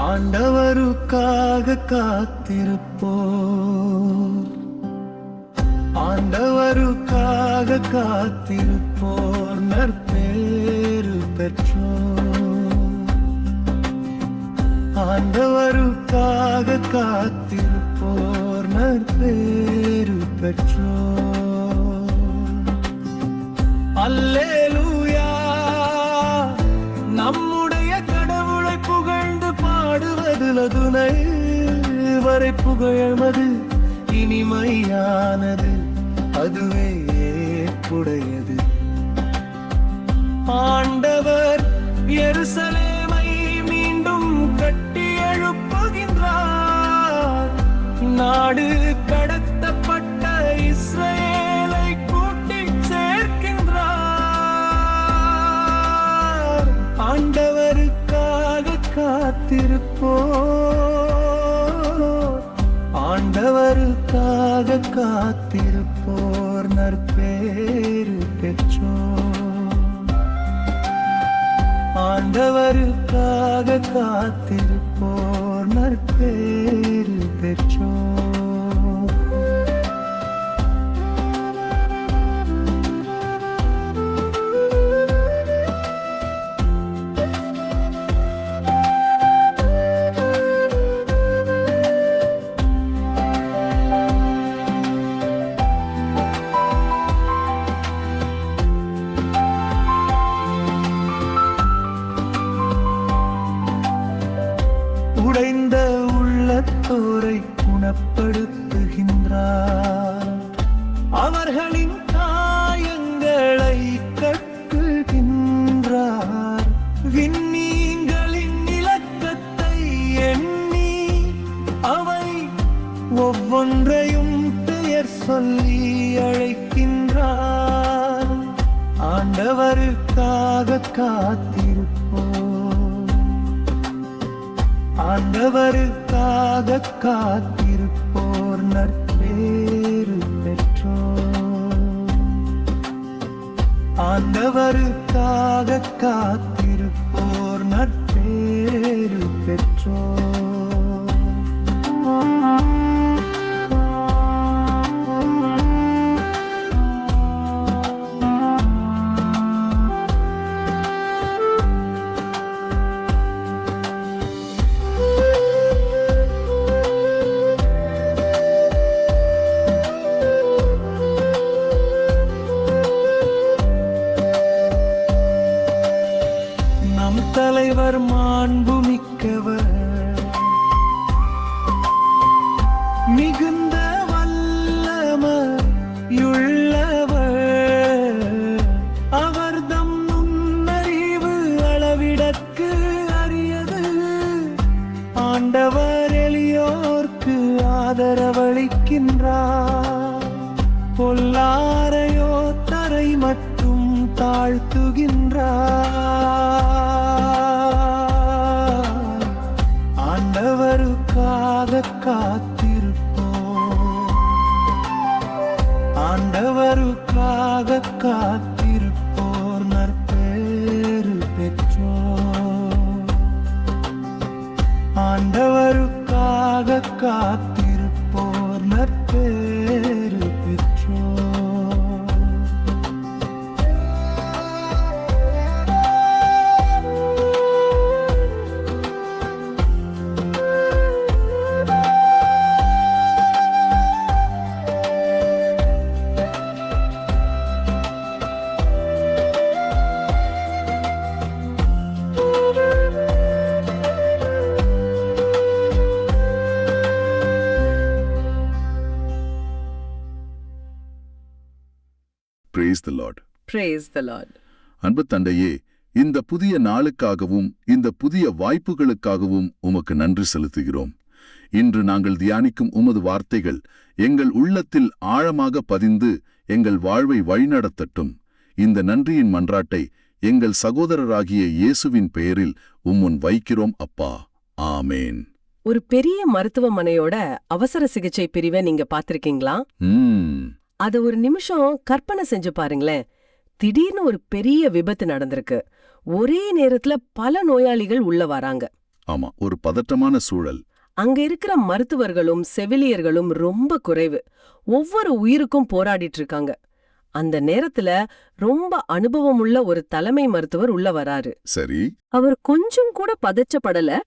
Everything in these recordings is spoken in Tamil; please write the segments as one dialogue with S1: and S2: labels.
S1: ஆண்டவருக்காக காத்திருப்போம், ஆண்டவருக்காக காத்திருப்போர் நற்பேறு பெற்றோர். ஆண்டவருக்காக காத்திருப்போர் நற்பேறு பெற்றோர். அல்லேலூயா, நம்முடைய கடவுளை புகழ்ந்து பாடுவதில் துணை வரை புகழமது இனிமையானது, அதுவே ஏற்புடையது. ஆண்டவர் எருசலேமை மீண்டும் கட்டி எழுப்புகின்றார். நாடு கடத்தப்பட்ட இஸ்ரவேலை கூட்டி சேர்க்கின்றார். ஆண்டவருக்காக காத்திருப்போர், ஆண்டவருக்காக காத்திருப்போர் நற்பேறு பெற்றோர். ஆண்டவருக்காக காத்திருப்போர் நற்பேறு பெற்றோர். உடைந்த உள்ளத்தோரை குணப்படுத்துகின்றார். அவர்களின் காயங்களை கட்டுகின்றார். விண்ணீங்களின் இலக்கத்தை எண்ணி அவை ஒவ்வொன்றையும் பெயர் சொல்லி அழைக்கின்றார். ஆண்டவருக்காக காத்திருப்போம், ஆண்டவருக்காக காத்திருப்போர் நற்பேறு பெற்றோர். ஆண்டவருக்காக காத்திருப்போர் நற்பேறு பெற்றோர். தலைவர் மாண்புமிக்கவர், மிகுந்த வல்லமையுள்ளவர். அவர்தம் நுண்ணறிவு அளவிடற்கு அரியது. ஆண்டவர் எளியோர்க்கு ஆதரவளிக்கின்றார். பொல்லாரையோ தரை மட்டும் தாழ்த்துகின்றார். ஆண்டவருக்காக காத்திருப்போம், ஆண்டவருக்காக காத்திருப்போர் நற்பேறு பெற்றோர். ஆண்டவருக்காக காத்திருப்போர் நற்பேறு பெற்றோர்.
S2: Praise the Lord.
S3: Praise the Lord.
S2: அன்பு தந்தையே, இந்த புதிய நாளுக்காகவும் இந்த புதிய வாய்ப்புகளுக்காகவும் உமக்கு நன்றி செலுத்துகிறோம். இன்று நாங்கள் தியானிக்கும் உமது வார்த்தைகள் எங்கள் உள்ளத்தில் ஆழமாக பதிந்து எங்கள் வாழ்வை வழிநடத்தட்டும். இந்த நன்றியின் மன்றாட்டை எங்கள் சகோதரராகிய இயேசுவின் பெயரில் உம்முன் வைக்கிறோம் அப்பா. ஆமேன்.
S3: ஒரு பெரிய மருத்துவமனையோட அவசர சிகிச்சை பிரிவை நீங்க பாத்திருக்கீங்களா? அத ஒரு நிமிஷம் கற்பனை செஞ்சு பாருங்களேன். திடீர்னு ஒரு பெரிய விபத்து நடந்திருக்கு. ஒரே நேரத்துல பல நோயாளிகள் உள்ள வராங்க.
S2: ஆமா, ஒரு பதட்டமான சூழல்.
S3: அங்க இருக்கிற மருத்துவர்களும் செவிலியர்களும் ரொம்ப குறைவு. ஒவ்வொரு உயிருக்கும் போராடிட்டு இருக்காங்க. அந்த நேரத்துல ரொம்ப அனுபவமுள்ள ஒரு தலைமை மருத்துவர் உள்ள வராரு.
S2: சரி.
S3: அவர் கொஞ்சம் கூட பதச்சப்படல.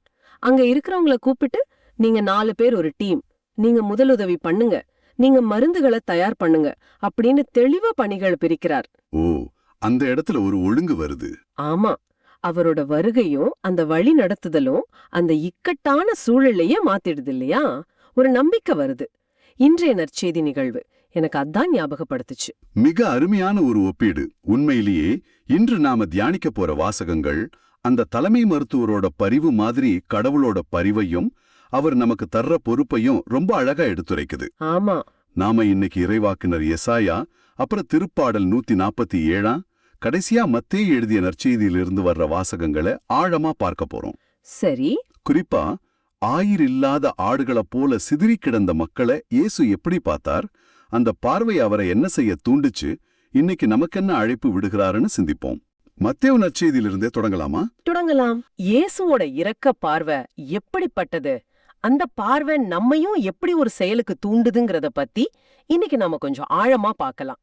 S3: அங்க இருக்கிறவங்கள கூப்பிட்டு, நீங்க 4 பேர் ஒரு டீம், நீங்க முதலுதவி பண்ணுங்க, நீங்க மருந்துகளை தயார் பண்ணுங்க அப்படின்னு தெளிவா பணிகள் பிரிக்கிறார்.
S2: ஓ, அந்த இடத்துல ஒரு ஒழுங்கு வருது.
S3: ஆமா, அவரோட வருகையும் அந்த வழி நடத்துதலும் அந்த இக்கட்டான சூழலையே மாத்திடுது இல்லையா? ஒரு நம்பிக்கை வருது. இன்றைய நற்செய்தி நிகழ்வு எனக்கு அதான் ஞாபகப்படுத்துச்சு.
S2: மிக அருமையான ஒரு ஒப்பீடு. உண்மையிலேயே இன்று நாம தியானிக்க போற வாசகங்கள் அந்த தலைமை மருத்துவரோட பரிவு மாதிரி கடவுளோட பரிவையும் அவர் நமக்கு தர்ற பொறுப்பையும் ரொம்ப அழகா எடுத்துரைக்குது.
S3: ஆமா,
S2: நாம இன்னைக்கு இறைவாக்கினர் எசாயா, அப்புறம் திருப்பாடல் 147, கடைசியா மத்தேயு எழுதிய நற்செய்தியிலிருந்து வர்ற வாசகங்களை ஆழமா பார்க்க போறோம்.
S3: சரி.
S2: குறிப்பா ஆயிரில்லாத ஆடுகளைப் போல சிதறி கிடந்த மக்களை இயேசு எப்படி பார்த்தார், அந்த பார்வை அவரை என்ன செய்ய தூண்டுச்சு, இன்னைக்கு நமக்கென்ன அழைப்பு விடுகிறாருன்னு சிந்திப்போம். மத்தேயு நற்செய்தியிலிருந்தே தொடங்கலாமா?
S3: தொடங்கலாம். இயேசுவோட இரக்க பார்வை எப்படிப்பட்டது, அந்த பார்வை நம்மையும் எப்படி ஒரு செயலுக்கு தூண்டுதுங்கிறத பத்தி இன்னைக்கு நாம கொஞ்சம் ஆழமா பார்க்கலாம்.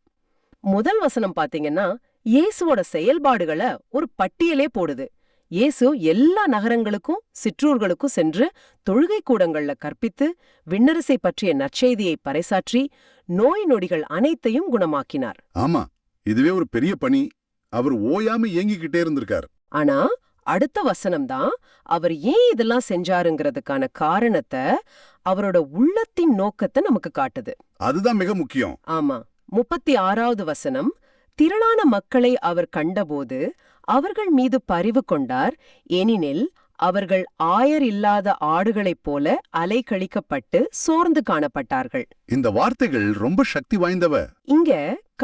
S3: முதல் வசனம் பாத்தீங்கன்னா இயேசுவோட செயல்பாடுகளை ஒரு பட்டியலே போடுது. இயேசு எல்லா நகரங்களுக்கும் சிற்றூர்களுக்கும் சென்று தொழுகை கூடங்கள்ல கற்பித்து விண்ணரசை பற்றிய நற்செய்தியை பறைசாற்றி நோய் நொடிகள் அனைத்தையும் குணமாக்கினார்.
S2: ஆமா, இதுவே ஒரு பெரிய பணி. அவர் ஓயாம இயங்கிக்கிட்டே இருந்திருக்கார்.
S3: ஆனா அடுத்த வசனம்தான் அவர் ஏன் இதெல்லாம் செஞ்சாருங்கிறதுக்கான காரணத்தை, அவரோட உள்ளத்தின் நோக்கத்தை நமக்கு காட்டுது.
S2: அதுதான் மிக முக்கியம்.
S3: ஆமா, 36வது வசனம், திரளான மக்களை அவர் கண்டபோது அவர்கள் மீது பரிவு கொண்டார், ஏனெனில் அவர்கள் ஆயர் இல்லாத ஆடுகளைப் போல அலைக்கழிக்கப்பட்டு சோர்ந்து காணப்பட்டார்கள்.
S2: இந்த வார்த்தைகள் ரொம்ப சக்தி வாய்ந்தவ.
S3: இங்க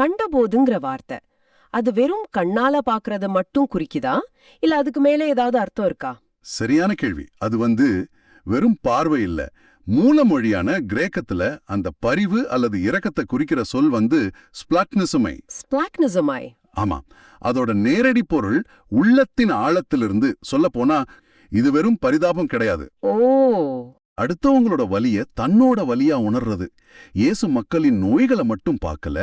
S3: கண்டபோதுங்கிற வார்த்தை, அது வெறும் கண்ணால பாக்குறத மட்டும் குறிக்குதா, இல்ல அதுக்கு மேல ஏதாவது அர்த்தம் இருக்கா?
S2: சரியான கேள்வி. அது வெறும் பார்வை இல்ல. மூலமொழியான கிரேக்கத்துல அந்த பரிவு அல்லது இரக்கத்தை குறிக்கிற சொல் ஸ்ப்ளாக்னிசமை.
S3: ஸ்ப்ளாக்னிசமை.
S2: ஆமா, அதோட நேரடி பொருள் உள்ளத்தின் ஆழத்திலிருந்து சொல்ல போனா இது வெறும் பரிதாபம் கிடையாது.
S3: ஓ,
S2: அடுத்தவங்களோட வலிய தன்னோட வலியா உணர்றது. இயேசு மக்களின் நோய்களை மட்டும் பார்க்கல,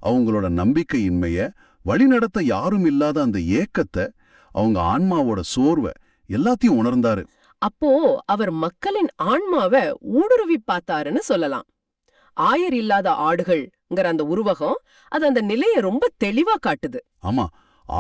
S2: அவங்களோட நம்பிக்கையின்மைய, வழிநடத்த யாரும் இல்லாத அந்த ஏக்கத்தை, அவங்க ஆன்மாவோட சோர்வை எல்லாத்தையும் உணர்ந்தாரு.
S3: அப்போ அவர் மக்களின் ஆன்மாவை ஊடுருவி பார்த்தாருன்னு சொல்லலாம். ஆயர் இல்லாத ஆடுகள்ங்கிற அந்த உருவகம் அது அந்த நிலையை ரொம்ப தெளிவா காட்டுது.
S2: ஆமா,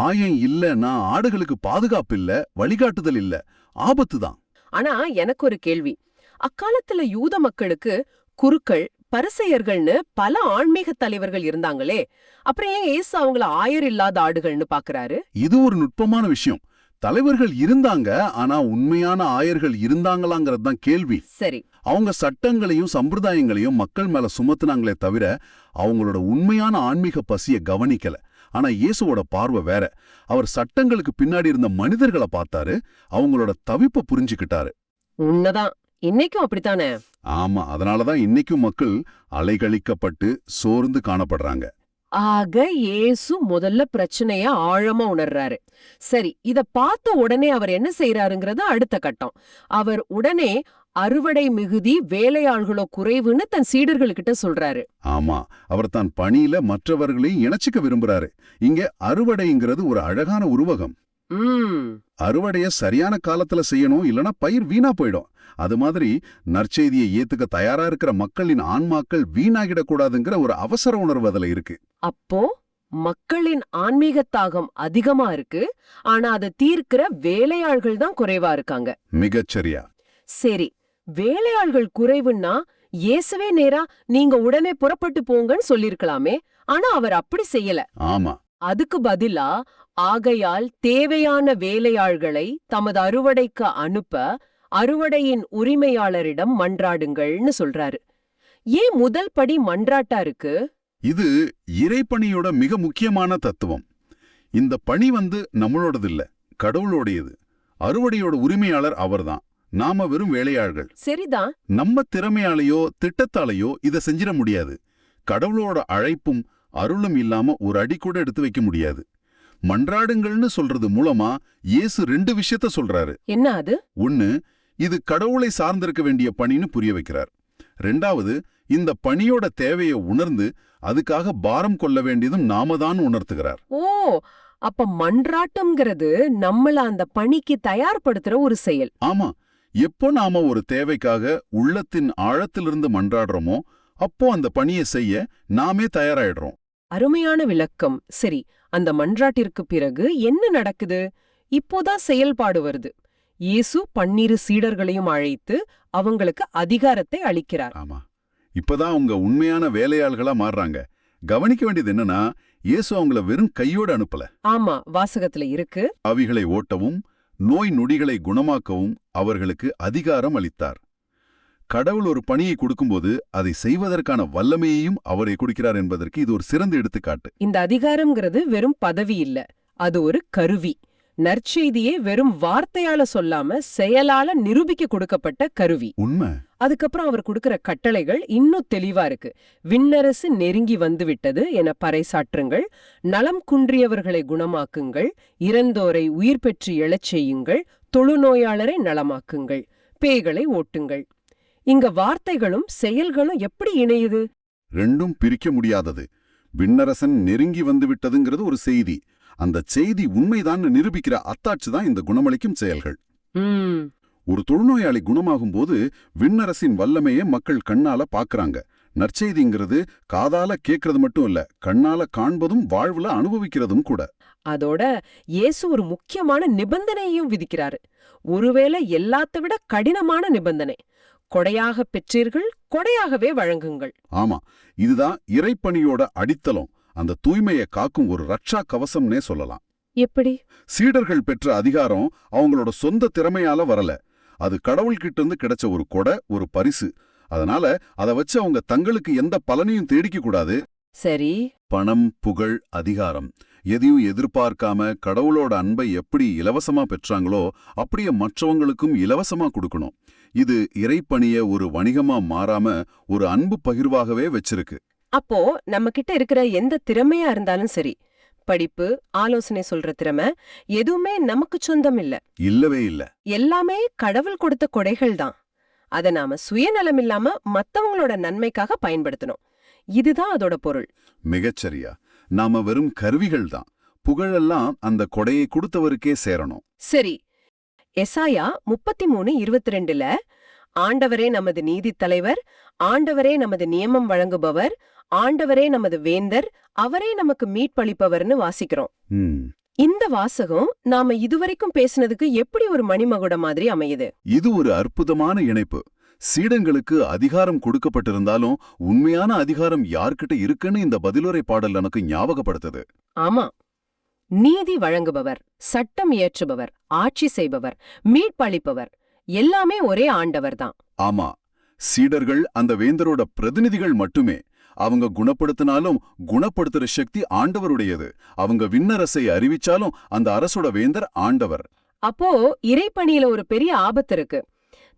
S2: ஆயம் இல்லன்னா ஆடுகளுக்கு பாதுகாப்பு இல்ல, வழிகாட்டுதல் இல்ல, ஆபத்து தான்.
S3: ஆனா எனக்கு ஒரு கேள்வி. அக்காலத்துல யூத மக்களுக்கு குருக்கள், பரிசேயர்கள்னு பல ஆன்மீக தலைவர்கள் இருந்தாங்களே, அப்புறம் ஏன் இயேசு அவங்கள ஆயர் இல்லாத ஆடுகள்னு பாக்குறாரு?
S2: இது ஒரு நுட்பமான விஷயம். தலைவர்கள் இருந்தாங்க, ஆனா உண்மையான ஆயர்கள் இருந்தாங்களாங்கிறது தான் கேள்வி.
S3: சரி.
S2: அவங்க சட்டங்களையும் சம்பிரதாயங்களையும் மக்கள் மேல சுமத்துனாங்களே தவிர அவங்களோட உண்மையான ஆன்மீக பசிய கவனிக்கல. ஆனா இயேசுவோட பார்வை வேற. அவர் சட்டங்களுக்கு பின்னாடி இருந்த மனிதர்களை பார்த்தாரு, அவங்களோட தவிப்பை புரிஞ்சுக்கிட்டாரு.
S3: உண்மைதான், இன்னைக்கும் அப்படித்தானே?
S2: ஆமா, அதனாலதான் இன்னைக்கும் மக்கள் அலைகழிக்கப்பட்டு சோர்ந்து காணப்படுறாங்க.
S3: ஆக இயேசு முதல்ல பிரச்சனைய ஆழமா உணர்றாரு. சரி, இத பார்த்த உடனே அவர் என்ன செய்யறாருங்கிறது அடுத்த கட்டம். அவர் உடனே அறுவடை மிகுதி, வேலையாள்களோ குறைவுன்னு தன் சீடர்கள்கிட்ட சொல்றாரு.
S2: ஆமா, அவர் தான் பணியில மற்றவர்களையும் இணைச்சிக்க விரும்புறாரு. இங்க அறுவடைங்கிறது ஒரு அழகான உருவகம். அறுவடைய சரியான காலத்துல செய்யணும், இல்லனா பயிர் வீணா போயிடும். அது மாதிரி நற்செய்தியை ஏத்துக்க தயாரா இருக்கிற மக்களின் ஆன்மாக்கள் வீணாகிடக்கூடாதுங்கிற ஒரு அவசர உணர்வு அதுல இருக்கு.
S3: அப்போ மக்களின் ஆன்மீக தாகம் அதிகமா இருக்கு, ஆனா அதை தீர்க்கிற வேலையாள்கள் தான் குறைவா இருக்காங்க.
S2: மிகச்சரியா.
S3: சரி, வேலையாள்கள் குறைவுன்னா இயேசுவே நேரா நீங்க உடனே புறப்பட்டு போங்கன்னு சொல்லிருக்கலாமே. ஆனா அவர் அப்படி செய்யல.
S2: ஆமா,
S3: அதுக்கு பதிலா ஆகையால் தேவையான வேலையாள்களை தமது அறுவடைக்கு அனுப்ப அறுவடையின் உரிமையாளரிடம் மன்றாடுங்கள்னு சொல்றாரு. ஏன் முதல் படி மன்றாட்டா இருக்கு?
S2: இது இறைப்பணியோட மிக முக்கியமான தத்துவம். இந்த பணி நம்மளோடது இல்ல, கடவுளோடையது. அறுவடையோட உரிமையாளர் அவர்தான். நாம வெறும் வேலையாள்கள்.
S3: சரிதான்.
S2: நம்ம திறமையாலேயோ திட்டத்தாலேயோ இதை செஞ்சிட முடியாது. கடவுளோட அழைப்பும் அருளும் இல்லாம ஒரு அடி கூட எடுத்து வைக்க முடியாது. மன்றாடுங்கள்னு சொல்றது மூலமா இயேசு 2 விஷயத்த சொல்றாரு.
S3: என்ன அது?
S2: ஒன்னு, இது கடவுளை சார்ந்திருக்க வேண்டிய பணின்னு புரிய வைக்கிறார். 2வது, இந்த பணியோட தேவையை உணர்ந்து அதுக்காக பாரம் கொள்ள வேண்டியதும் நாம தான் உணர்த்துகிறார்.
S3: ஓ, அப்ப மன்றாட்டம்ங்கிறது நம்மள அந்த பணிக்கு தயார்படுத்துற ஒரு செயல்.
S2: ஆமா, எப்போ நாம ஒரு தேவைக்காக உள்ளத்தின் ஆழத்திலிருந்து மன்றாடுறோமோ அப்போ அந்த பணியை செய்ய நாமே தயாராயிடுறோம்.
S3: அருமையான விளக்கம். சரி, அந்த மன்றாட்டிற்கு பிறகு என்ன நடக்குது? இப்போதான் செயல்பாடு வருது. இயேசு 12 சீடர்களையும் அழைத்து அவங்களுக்கு அதிகாரத்தை அளிக்கிறார்.
S2: ஆமா, இப்பதான் அவங்க உண்மையான வேலையாள்களா மாறுறாங்க. கவனிக்க வேண்டியது என்னன்னா, இயேசு அவங்கள வெறும் கையோடு அனுப்பல.
S3: ஆமா, வாசகத்துல இருக்கு.
S2: ஆவிகளை ஓட்டவும் நோய் நொடிகளை குணமாக்கவும் அவர்களுக்கு அதிகாரம் அளித்தார். கடவுள் ஒரு பணியை கொடுக்கும்போது அதை செய்வதற்கான வல்லமையையும் அவரே கொடுக்கிறார் என்பதற்கு இது ஒரு சிறந்த எடுத்துக்காட்டு.
S3: இந்த அதிகாரம்ங்கிறது வெறும் பதவி இல்ல, அது ஒரு கருவி. நற்செய்தியே வெறும் வார்த்தையால சொல்லாம செயலால நிரூபிக்க கொடுக்கப்பட்ட கருவி.
S2: உண்மை.
S3: அதுக்கப்புறம் அவர் கொடுக்கிற கட்டளைகள் இன்னும் தெளிவா இருக்கு. விண்ணரசு நெருங்கி வந்துவிட்டது என பறைசாற்றுங்கள், நலம் குன்றியவர்களை குணமாக்குங்கள், இறந்தோரை உயிர் பெற்று எழச் செய்யுங்கள், தொழுநோயாளரை நலமாக்குங்கள், பேய்களை ஓட்டுங்கள். இங்க வார்த்தைகளும் செயல்களும் எப்படி இணையுது?
S2: 2ம் பிரிக்க முடியாதது. விண்ணரசன் நெருங்கி வந்து விட்டதுங்கிறது ஒரு செய்தி. அந்த செய்தி உண்மைதான் நிரூபிக்கிற அத்தாட்சி தான் இந்த குணமளிக்கும் செயல்கள். ஒரு தொழுநோயாளி குணமாகும் போது விண்ணரசின் வல்லமையை மக்கள் கண்ணால பாக்குறாங்க. நற்செய்திங்கிறது காதால கேட்கறது மட்டும் இல்ல, கண்ணால காண்பதும் வாழ்வுல அனுபவிக்கிறதும் கூட.
S3: அதோட இயேசு ஒரு முக்கியமான நிபந்தனையையும் விதிக்கிறாரு. ஒருவேளை எல்லாத்த விட கடினமான நிபந்தனை. கொடையாக பெற்றீர்கள், கொடையாகவே வழங்குங்கள்.
S2: ஆமா, இதுதான் இறைப்பணியோட அடித்தளம். அந்த தூய்மையை காக்கும் ஒரு ரட்சா கவசம்னே சொல்லலாம்.
S3: எப்படி?
S2: சீடர்கள் பெற்ற அதிகாரம் அவங்களோட சொந்த திறமையால வரல. அது கடவுள்கிட்ட இருந்து கிடைச்ச ஒரு கொடை, ஒரு பரிசு. அதனால அதை வச்சு அவங்க தங்களுக்கு எந்த பலனையும் தேடிக்க கூடாது.
S3: சரி.
S2: பணம், புகழ், அதிகாரம் எதையும் எதிர்பார்க்காம கடவுளோட அன்பை எப்படி இலவசமா பெற்றாங்களோ அப்படியே மற்றவங்களுக்கும் இலவசமா கொடுக்கணும். இது இறைப்பணிய ஒரு வணிகமா மாறாம ஒரு அன்பு பகிர்வாகவே வச்சிருக்கு.
S3: அப்போ நம்ம கிட்ட இருக்கிற எந்த திறமையா இருந்தாலும் சரி, படிப்பு, ஆலோசனை சொல்ற திறமை, எதுவுமே நமக்கு சொந்தம் இல்ல.
S2: இல்லவே இல்ல.
S3: எல்லாமே கடவுள் கொடுத்த கொடைகள் தான். அத நாம சுயநலம் இல்லாம மத்தவங்களோட நன்மைக்காக பயன்படுத்தணும். இதுதான் அதோட பொருள்.
S2: மிகச்சரியா. நாம வெறும் கருவிகள் தான். புகழெல்லாம் அந்த கொடையை கொடுத்தவருக்கே சேரணும்.
S3: சரி, எசாயா 33:22ல ஆண்டவரே நமது நீதித் தலைவர், ஆண்டவரே நமது நியமம் வழங்குபவர், ஆண்டவரே நமது வேந்தர், அவரே நமக்கு மீட்பளிப்பவர்னு வாசிக்கிறோம். இந்த வாசகம் நாம இதுவரைக்கும் பேசினதுக்கு எப்படி ஒரு மணிமகுடம் மாதிரி அமையுது?
S2: இது ஒரு அற்புதமான இணைப்பு. சீடங்களுக்கு அதிகாரம் கொடுக்கப்பட்டிருந்தாலும் உண்மையான அதிகாரம் யார்கிட்ட இருக்குன்னு இந்த பதிலுரை பாடல் எனக்கு ஞாபகப்படுத்துது.
S3: ஆமா, நீதி வழங்குபவர், சட்டம் இயற்றுபவர், ஆட்சி செய்பவர், மீட்பளிப்பவர் எல்லாமே ஒரே ஆண்டவர் தான்.
S2: ஆமா, சீடர்கள் அந்த வேந்தரோட பிரதிநிதிகள் மட்டுமே. அவங்க குணப்படுத்தினாலும் குணப்படுத்துற சக்தி ஆண்டவருடையது. அவங்க விண்ணரசை அறிவிச்சாலும் அந்த அரசோட வேந்தர் ஆண்டவர்.
S3: அப்போ இறைப்பணியில ஒரு பெரிய ஆபத்து இருக்கு.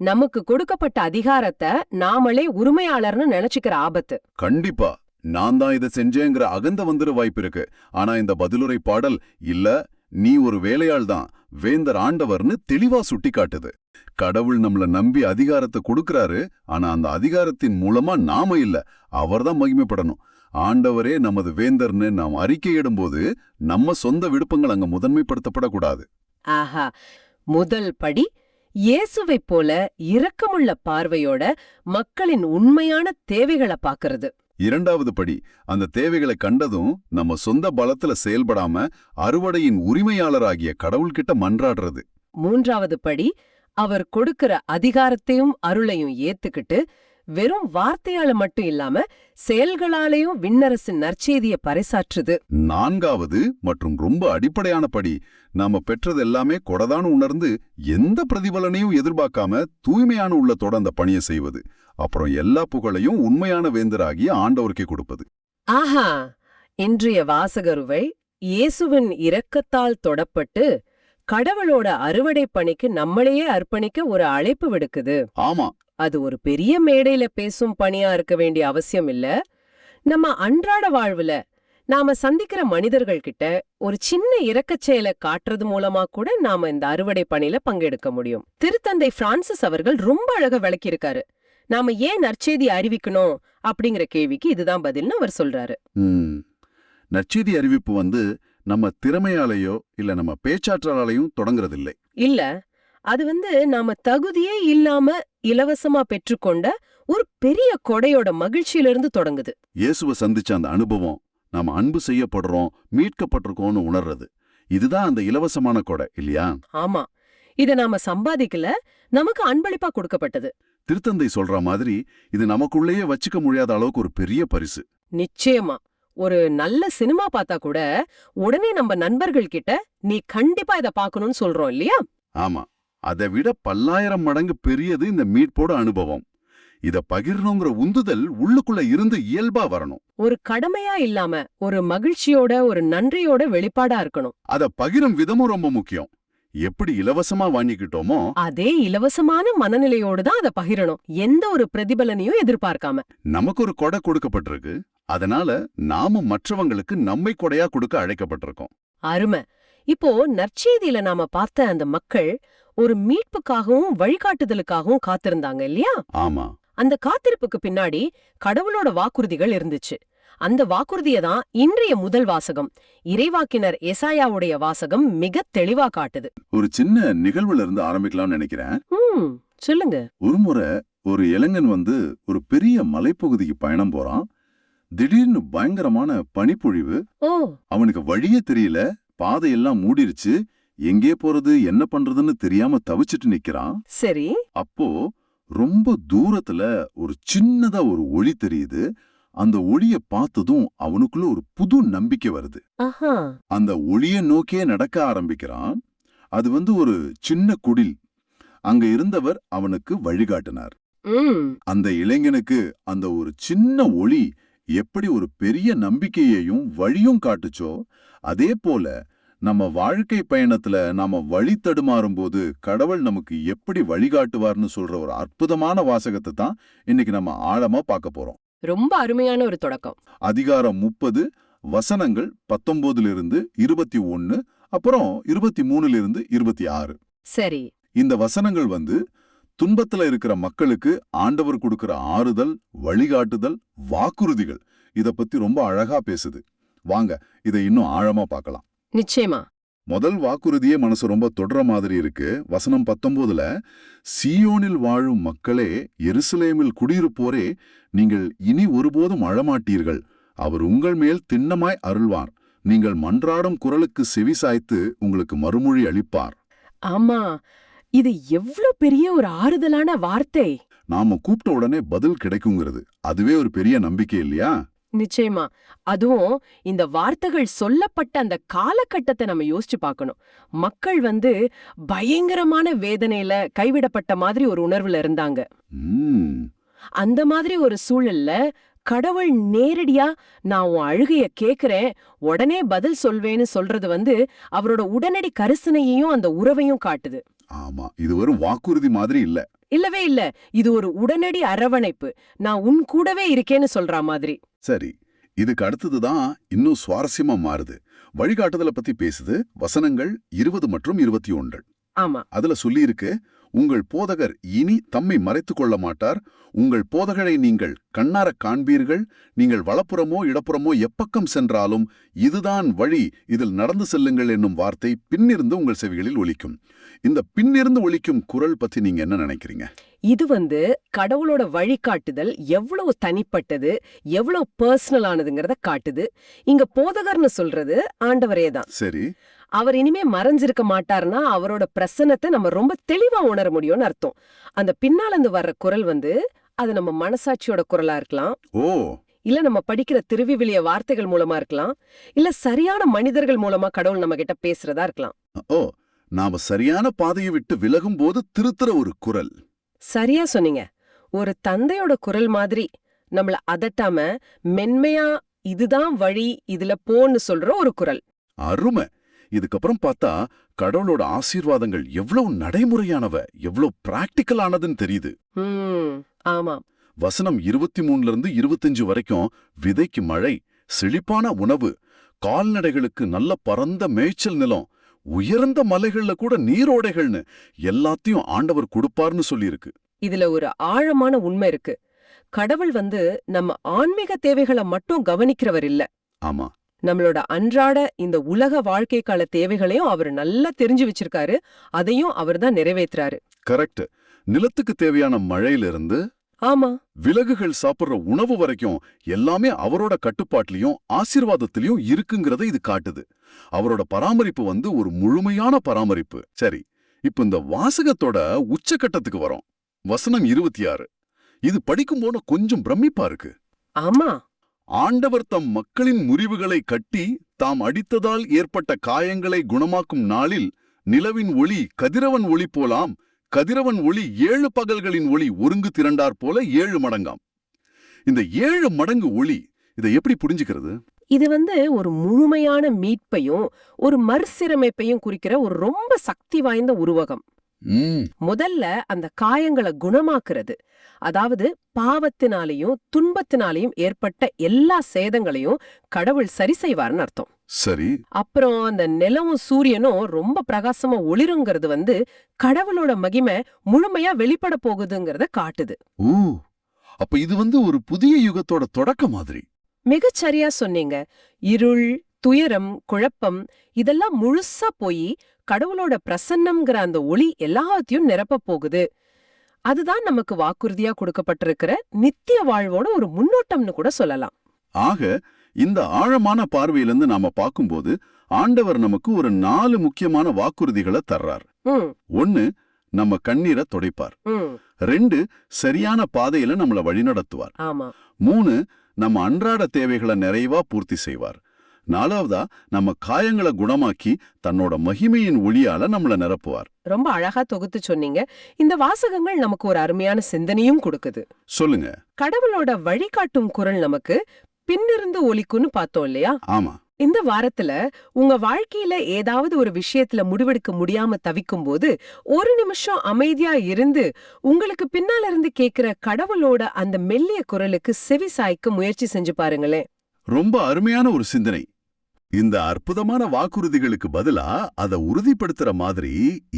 S3: நமக்கு கொடுக்கப்பட்ட அதிகாரத்தை நாமளே உரிமையாளர்னு நினைச்சுக்கிற ஆபத்து.
S2: கண்டிப்பா. நான் தான் இதை செஞ்சேங்கிற அகந்த வந்துரு வாய்ப்பு இருக்கு. ஆனா இந்த பதிலுரை பாடல் இல்ல, நீ ஒரு வேலையாள் தான், வேந்தர் ஆண்டவர்னு தெளிவா சுட்டி காட்டுது. கடவுள் நம்மள நம்பி அதிகாரத்தை கொடுக்கறாரு. ஆனா அந்த அதிகாரத்தின் மூலமா நாம இல்ல, அவர்தான் மகிமைப்படணும். ஆண்டவரே நமது வேந்தர்னு நாம் அறிக்கையிடும்போது நம்ம சொந்த விருப்பங்கள் அங்க முதன்மைப்படுத்தப்படக்கூடாது.
S3: ஆஹா, முதல் படி இயேசுவைப் போல இரக்கமுள்ள பார்வையோட மக்களின் உண்மையான தேவைகளை பாக்குறது.
S2: 2வது படி, அந்த தேவைகளை கண்டதும் நம்ம சொந்த பலத்துல செயல்படாம அறுவடையின் உரிமையாளராகிய கடவுள்கிட்ட மன்றாடுறது.
S3: 3வது படி, அவர் கொடுக்கிற அதிகாரத்தையும் அருளையும் ஏத்துக்கிட்டு வெறும் வார்த்தையால மட்டும் இல்லாம செயல்களாலேயும் விண்ணரசின் நற்செய்திய பறைசாற்றுது.
S2: 4வது மற்றும் ரொம்ப அடிப்படையான படி, நாம பெற்றது எல்லாமே கொடதான்னு உணர்ந்து எந்த பிரதிபலனையும் எதிர்பார்க்காம தூய்மையான உள்ளத்தோட அந்த பணியை செய்வது. அப்புறம் எல்லா புகழையும் உண்மையான வேந்தராகிய ஆண்டவருக்கே கொடுப்பது.
S3: ஆஹா, இன்றைய வாசகருவை இயேசுவின் இரக்கத்தால் தொடப்பட்டு கடவுளோட அறுவடை பணிக்கு நம்மளையே அர்ப்பணிக்க ஒரு அழைப்பு விடுக்குது.
S2: ஆமா,
S3: அது ஒரு பெரிய மேடையில பேசும் பணியா இருக்க வேண்டிய அவசியம் இல்ல. நம்ம அன்றாட வாழ்வுல நாம சந்திக்கிற மனிதர்கள் கிட்ட ஒரு சின்ன இரக்கச் செயலை காட்டுறது மூலமா கூட நாம இந்த அறுவடை பணியில பங்கெடுக்க முடியும். திருத்தந்தை பிரான்சிஸ் அவர்கள் ரொம்ப அழகா விளக்கியிருக்காரு. நாம ஏன் நற்செய்தி அறிவிக்கணும் அப்படிங்கிற கேள்விக்கு இதுதான் பதில்னு அவர் சொல்றாரு.
S2: நற்செய்தி அறிவிப்பு நம்ம திறமையாலேயோ இல்ல நம்ம பேச்சாற்றலாலையும் தொடங்குறதில்லை.
S3: இல்ல, அது நாம தகுதியே இல்லாம இலவசமா பெற்றுக்கொண்ட ஒரு பெரிய கொடையோட மகிழ்ச்சியிலிருந்து தொடங்குது.
S2: இயேசுவை சந்திச்ச அந்த அனுபவம், நாம அன்பு செய்யப்படுறோம், மீட்கப்பட்டிருக்கோம்னு உணர்றது, இதுதான் அந்த இலவசமான கொடை இல்லையா?
S3: ஆமா, இத நாம சம்பாதிக்கல, நமக்கு அன்பளிப்பா கொடுக்கப்பட்டது.
S2: திருத்தந்தை சொல்ற மாதிரி இது நமக்குள்ளேயே வச்சுக்க முடியாத அளவுக்கு ஒரு பெரிய பரிசு.
S3: நிச்சயமா. ஒரு நல்ல சினிமா பார்த்தா கூட உடனே நம்ம நண்பர்கள் கிட்ட நீ கண்டிப்பா இத பார்க்கணும்னு சொல்றோம் இல்லையா?
S2: ஆமா, அதை விட 1000 மடங்கு பெரியது இந்த மீட்போட அனுபவம். இத பகிரணுங்கிற உந்துதல் உள்ளுக்குள்ள இருந்து இயல்பா வரணும்.
S3: ஒரு கடமையா இல்லாம ஒரு மகிழ்ச்சியோட ஒரு நன்றியோட வெளிப்பாடா இருக்கணும்.
S2: அத பகிரும் விதமும் ரொம்ப முக்கியம். எப்படி இலவசமா வாங்கிக்கிட்டோமோ
S3: அதே இலவசமான மனநிலையோடு தான் அதை பகிரணும், எந்த ஒரு பிரதிபலனையும் எதிர்பார்க்காம.
S2: நமக்கு ஒரு கொடை கொடுக்கப்பட்டிருக்கு, அதனால நாம மற்றவங்களுக்கு நம்மை கொடையா கொடுக்க அழைக்கப்பட்டிருக்கோம்.
S3: அருமை. இப்போ நற்செய்தியில நாம பார்த்த அந்த மக்கள் ஒரு மீட்புக்காகவும் வழிகாட்டுதலுக்காகவும் காத்திருந்தாங்க இல்லையா?
S2: ஆமா,
S3: அந்த காத்திருப்புக்கு பின்னாடி கடவுளோட வாக்குறுதிகள் இருந்துச்சு. அந்த வாக்குறுதியை தான் இன்றைய முதல் வாசகம், இறைவாக்கினர் எசாயாவுடைய வாசகம் மிக தெளிவா காட்டுது.
S2: ஒரு சின்ன நிகழ்வுல இருந்து ஆரம்பிக்கலாம்னு நினைக்கிறேன்.
S3: சொல்லுங்க.
S2: ஒருமுறை ஒரு இளைஞன் ஒரு பெரிய மலைப்பகுதிக்கு பயணம் போறான். திடீர்னு பயங்கரமான பனிப்பொழிவு. அவனுக்கு வழியே தெரியல, பாதையெல்லாம் மூடிருச்சு. எங்கே போறது என்ன பண்றதுன்னு தெரியாம தவிச்சிட்டு நிக்கிறான்.
S3: சரி.
S2: அப்போ ரொம்ப தூரத்துல ஒரு சின்னதா ஒரு ஒளி தெரியுது. அந்த ஒளிய பார்த்ததும் அவனுக்குள்ள ஒரு புது நம்பிக்கை வருது. அந்த ஒளிய நோக்கியே நடக்க ஆரம்பிக்கிறான். அது ஒரு சின்ன குடில். அங்க இருந்தவர் அவனுக்கு வழிகாட்டினார். அந்த இளைஞனுக்கு அந்த ஒரு சின்ன ஒளி எப்படி ஒரு பெரிய நம்பிக்கையையும் வழியும் காட்டுச்சோ, அதே போல நம்ம வாழ்க்கை பயணத்துல நாம வழி தடுமாறும் போது கடவுள் நமக்கு எப்படி வழிகாட்டுவார்னு சொல்ற ஒரு அற்புதமான வாசகத்தை தான் இன்னைக்கு நம்ம ஆழமா பார்க்க போறோம்.
S3: ரொம்ப அருமையான ஒரு தொடக்கம்.
S2: அதிகாரம் 30, வசனங்கள் 19 21, அப்புறம் 23 26.
S3: சரி.
S2: இந்த வசனங்கள் துன்பத்துல இருக்கிற மக்களுக்கு ஆண்டவர் கொடுக்கிற ஆறுதல், வழிகாட்டுதல், வாக்குறுதிகள் இத பத்தி ரொம்ப அழகா பேசுது. வாங்க இதை இன்னும் ஆழமா பார்க்கலாம்.
S3: நிச்சயமா.
S2: முதல் வாக்குறுதியே மனசு ரொம்ப தொடர மாதிரி இருக்கு. வசனம் 19ல, சீயோனில் வாழும் மக்களே, எருசலேமில் குடியிருப்போரே, நீங்கள் இனி ஒருபோதும் அழமாட்டீர்கள். அவர் உங்கள் மேல் திண்ணமாய் அருள்வார். நீங்கள் மன்றாடும் குரலுக்கு செவிசாய்த்து உங்களுக்கு மறுமொழி அளிப்பார்.
S3: ஆமா, இது எவ்வளவு பெரிய ஒரு ஆறுதலான வார்த்தை.
S2: நாம கூப்பிட்ட உடனே பதில் கிடைக்குங்கிறது அதுவே ஒரு பெரிய நம்பிக்கை இல்லையா?
S3: நிச்சயமா. அதுவும் இந்த வார்த்தைகள் சொல்லப்பட்ட அந்த காலகட்டத்தை நம்ம யோசிச்சு பார்க்கணும். மக்கள் பயங்கரமான வேதனையில கைவிடப்பட்ட மாதிரி ஒரு உணர்வுல இருந்தாங்க. அந்த மாதிரி ஒரு சூழல்ல கடவுள் நேரடியா நான் உன் அழுகைய கேக்குறேன், உடனே பதில் சொல்வேன்னு சொல்றது அவரோட உடனடி கரிசனையையும் அந்த உறவையும் காட்டுது.
S2: ஆமா, இது ஒரு வாக்குறுதி மாதிரி இல்ல.
S3: இல்லவே இல்ல, இது ஒரு உடனடி அரவணைப்பு. நான் உன் கூடவே இருக்கேன்னு சொல்ற மாதிரி.
S2: சரி, இதுக்கு அடுத்ததுதான் இன்னும் சுவாரஸ்யமா மாறுது. வழிகாட்டுதலை பத்தி பேசுது. வசனங்கள் 20 மற்றும் 21.
S3: ஆமா,
S2: அதுல சொல்லியிருக்கு, உங்கள் போதகர் இனி தம்மை மறைத்துக் கொள்ள மாட்டார். உங்கள் போதகரை நீங்கள் கண்ணார காண்பீர்கள். நீங்கள் வலப்புறமோ இடப்புறமோ எப்பக்கம் சென்றாலும் இதுதான் வழி, இதில் நடந்து செல்லுங்கள் என்னும் வார்த்தை பின்னிருந்து உங்கள் செவிகளில் ஒலிக்கும். இந்த பின்னிருந்து ஒலிக்கும் குரல் பத்தி நீங்க என்ன நினைக்கிறீங்க?
S3: இது கடவுளோட வழிகாட்டுதல் எவ்வளவு தனிப்பட்டது, எவ்வளவு பர்சனல் ஆனதுங்கிறத காட்டுது. இங்க போதகர்னு சொல்றது ஆண்டவரே தான்.
S2: சரி.
S3: அவர் இனிமே மறைஞ்சிருக்க மாட்டார்னா அவரோட பிரசன்னத்தை நம்ம ரொம்ப தெளிவா உணர முடியும்னு அர்த்தம். அந்த பின்னாலந்து வர்ற குரல் அது நம்ம மனசாட்சியோட குரலா இருக்கலாம். இல்ல நம்ம படிக்கிற திருவிவிலிய வார்த்தைகள் மூலமா இருக்கலாம். இல்ல சரியான மனிதர்கள் மூலமா கடவுள் நம்ம கிட்ட பேசுறதா இருக்கலாம்.
S2: நாம சரியான பாதையை விட்டு விலகும் போது திருத்துற ஒரு குரல்.
S3: சரியா சொன்னீங்க. ஒரு தந்தையோட குரல் மாதிரி நம்மள அதட்டாம மென்மையா இதுதான் வழி, இதுல போன்னு சொல்ற ஒரு குரல்.
S2: அருமை. இதுக்கப்புறம் பார்த்தா கடவுளோட ஆசீர்வாதங்கள் எவ்வளவு நடைமுறையானவ, எவ்வளவு பிராக்டிக்கலானதுன்னு தெரியுது.
S3: ஆமாம்.
S2: வசனம் 23லிருந்து 25 வரைக்கும் விதைக்கு மழை, செழிப்பான உணவு, கால்நடைகளுக்கு நல்ல பரந்த மேய்ச்சல் நிலம், உயர்ந்த மலைகள்ல கூட நீரோடைகள்னு எல்லாத்தையும் ஆண்டவர் கொடுப்பார்னு சொல்லியிருக்கு.
S3: இதுல ஒரு ஆழமான உண்மை இருக்கு. கடவுள் நம்ம ஆன்மீக தேவைகளை மட்டும் கவனிக்கிறவர் இல்ல.
S2: ஆமா,
S3: நம்மளோட அன்றாட இந்த உலக வாழ்க்கை கால தேவைகளையும் அவர் நல்லா தெரிஞ்சு வச்சிருக்காரு. அதையும் அவர்தான் நிறைவேத்துறாரு.
S2: கரெக்ட். நிலத்துக்கு தேவையான மழையிலிருந்து
S3: ஆமா,
S2: விலங்குகள் சாப்பிடுற உணவு வரைக்கும் எல்லாமே அவரோட கட்டுப்பாட்டிலையும் ஆசீர்வாதத்திலையும் இருக்குங்கிறத இது காட்டுது. அவரோட பராமரிப்பு ஒரு முழுமையான பராமரிப்பு. சரி, இப்ப இந்த வாசகத்தோட உச்சக்கட்டத்துக்கு வரோம். வசனம் 26. இது படிக்கும்போது கொஞ்சம் பிரமிப்பா இருக்கு.
S3: ஆமா,
S2: ஆண்டவர் தம் மக்களின் முறிவுகளை கட்டி தாம் அடித்ததால் ஏற்பட்ட காயங்களை குணமாக்கும் நாளில் நிலவின் ஒளி கதிரவன் ஒளி போலாம், கதிரவன் ஒளி 7 பகல்களின் ஒளி ஒருங்கு திரண்டார் போல 7 மடங்காம். இந்த 7 மடங்கு ஒளி, இதை எப்படி புரிஞ்சுக்கிறது?
S3: இது ஒரு முழுமையான மீட்பையும் ஒரு மறுசீரமைப்பையும் குறிக்கிற ஒரு ரொம்ப சக்தி வாய்ந்த உருவகம். முதல்ல அந்த காயங்களை குணமாக்குறது, அதாவது பாவத்தினாலையும் துன்பத்தினாலையும் ஏற்பட்ட எல்லா சேதங்களையும் கடவுள் சரி செய்வார்னு அர்த்தம்.
S2: சரி.
S3: அப்புறம் அந்த நிலவும் சூரியனும் ரொம்ப பிரகாசமா ஒளிருங்கிறது கடவுளோட மகிமை முழுமையா வெளிப்பட போகுதுங்கிறத காட்டுது.
S2: ஓ, அப்ப இது ஒரு புதிய யுகத்தோட தொடக்க மாதிரி.
S3: மிகச்சரியா சொன்னீங்க. இருள், துயரம், குழப்பம் இதெல்லாம் முழுசா போய் கடவுளோட பிரசன்னம்ங்கிற அந்த ஒளி எல்லாத்தையும் நிரப்ப போகுது. அதுதான் நமக்கு வாக்குறுதியா கொடுக்கப்பட்டிருக்கிற நித்திய வாழ்வோட ஒரு முன்னோட்டம்னு கூட சொல்லலாம்.
S2: ஆக இந்த ஆழமான பார்வையிலிருந்து நாம பார்க்கும்போது ஆண்டவர் நமக்கு ஒரு 4 முக்கியமான வாக்குறுதிகளை தர்றார். 1, நம்ம கண்ணீரை துடைப்பார். 2, சரியான பாதையில நம்மள வழிநடத்துவார். 3, நம்ம அன்றாட தேவைகளை நிறைவா பூர்த்தி செய்வார். 4வதா நம்ம காயங்களை குணமாக்கி தன்னோட மகிமையின் ஒளியால நம்மள நிரப்புவார்.
S3: ரொம்ப அழகா தொகுத்து சொன்னீங்க. இந்த வாசகங்கள் நமக்கு ஒரு அருமையான சிந்தனையும் கொடுக்குது.
S2: சொல்லுங்க.
S3: கடவுளோட வழிகாட்டும் குரல் நமக்கு பின்னிருந்து ஒலிக்குன்னு பார்த்தோம் இல்லையா?
S2: ஆமா.
S3: இந்த வாரத்துல உங்க வாழ்க்கையில ஏதாவது ஒரு விஷயத்துல முடிவெடுக்க முடியாம தவிக்கும் போது ஒரு நிமிஷம் அமைதியா இருந்து உங்களுக்கு பின்னால இருந்து கேக்குற கடவுளோட அந்த மெல்லிய குரலுக்கு செவி சாய்க்க முயற்சி செஞ்சு பாருங்களேன்.
S2: ரொம்ப அருமையான ஒரு சிந்தனை. இந்த அற்புதமான வாக்குறுதிகளுக்கு பதிலா அதை உறுதிப்படுத்துற மாதிரி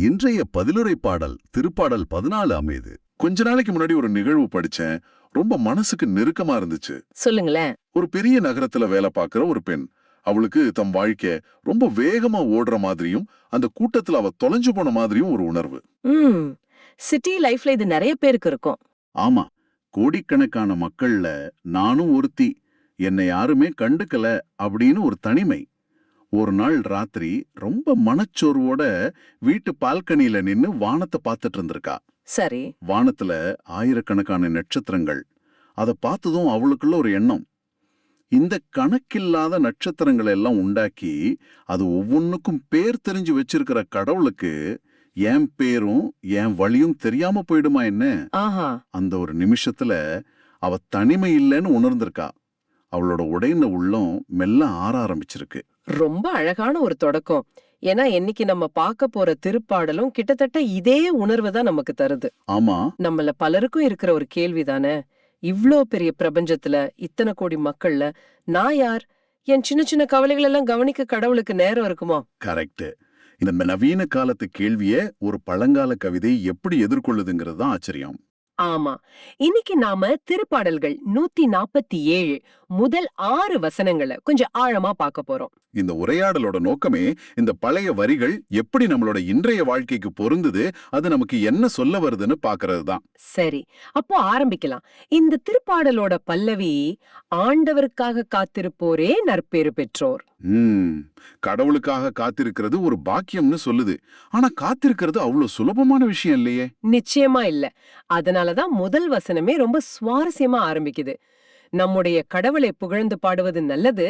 S2: இன்றைய பதிலுரை பாடல் திருப்பாடல் 14 அமையுது. கொஞ்ச நாளைக்கு முன்னாடி ஒரு நிகழ்வு படிச்சேன். ரொம்ப மனசுக்கு நெருக்கமா இருந்துச்சு.
S3: சொல்லுங்களேன்.
S2: ஒரு பெரிய நகரத்துல வேலை பார்க்கிற ஒரு பெண். அவளுக்கு தம் வாழ்க்கை ரொம்ப வேகமா ஓடுற மாதிரியும் அந்த கூட்டத்துல அவ தொலைஞ்சு போன மாதிரியும் ஒரு உணர்வு.
S3: சிட்டி லைஃப்ல இது நிறைய பேருக்கு இருக்கும்.
S2: ஆமா, கோடிக்கணக்கான மக்கள்ல நானும் ஒருத்தி. என்னை யாருமே கண்டுக்கல அப்படின்னு ஒரு தனிமை. ஒரு நாள் ராத்திரி ரொம்ப மனச்சோர்வோட வீட்டு பால்கனியில நின்னு வானத்தை பார்த்துட்டு இருந்திருக்கா.
S3: சரி.
S2: வானத்துல ஆயிரக்கணக்கான நட்சத்திரங்கள். அதை பார்த்ததும் அவளுக்குள்ள ஒரு எண்ணம். இந்த கணக்கில்லாத நட்சத்திரங்களை எல்லாம் உண்டாக்கி அது ஒவ்வொன்னுக்கும் பேர் தெரிஞ்சு வச்சிருக்கிற கடவுளுக்கு என் பேரும் என் வழியும் தெரியாம போயிடுமா என்ன? அந்த ஒரு நிமிஷத்துல அவ தனிமை இல்லைன்னு உணர்ந்திருக்கா. அவளோட உடைந்த உள்ளம் மெல்ல ஆற ஆரம்பிச்சிருக்கு.
S3: ரொம்ப அழகான ஒரு தொடக்கம். ஏன்னா இன்னைக்கு நம்ம பார்க்க போற திருப்பாடலும் கிட்டத்தட்ட இதே உணர்வு தான் நமக்கு தருது.
S2: ஆமா,
S3: நம்மள பலருக்கும் இருக்கிற ஒரு கேள்விதானே. இவ்ளோ பெரிய பிரபஞ்சத்துல இத்தனை கோடி மக்கள்ல நான் யார்? என் சின்ன சின்ன கவலைகள் எல்லாம் கவனிக்க கடவுளுக்கு நேரம் இருக்குமா?
S2: கரெக்ட். இந்த நவீன காலத்து கேள்விய ஒரு பழங்கால கவிதை எப்படி எதிர்கொள்ளுதுங்கிறது தான் ஆச்சரியம்.
S3: ஆமா, இன்னைக்கு நாம திருப்பாடல்கள் 147 முதல் 6 வசனங்களை கொஞ்சம் ஆழமா பார்க்க போறோம்.
S2: இந்த உரையாடலோட நோக்கமே இந்த பழைய வரிகள் எப்படி நம்மளோட இன்றைய வாழ்க்கைக்கு பொருந்துது, அது நமக்கு என்ன சொல்ல வருதுன்னு பாக்குறது தான்.
S3: சரி, அப்போ ஆரம்பிக்கலாம். இந்த திருப்பாடலோட பல்லவி ஆண்டவருக்காக காத்திருப்போரே நற்பேறு பெற்றோர்.
S2: கடவுளுக்காக காத்திருக்கிறது ஒரு பாக்கியம்னு சொல்லுது. ஆனா காத்திருக்கிறது அவ்வளவு சுலபமான விஷயம் இல்லையே.
S3: நிச்சயமா இல்ல. அதனாலதான் முதல் வசனமே ரொம்ப சுவாரஸ்யமா ஆரம்பிக்குது. நம்முடைய கடவுளை புகழ்ந்து பாடுவது நல்லது,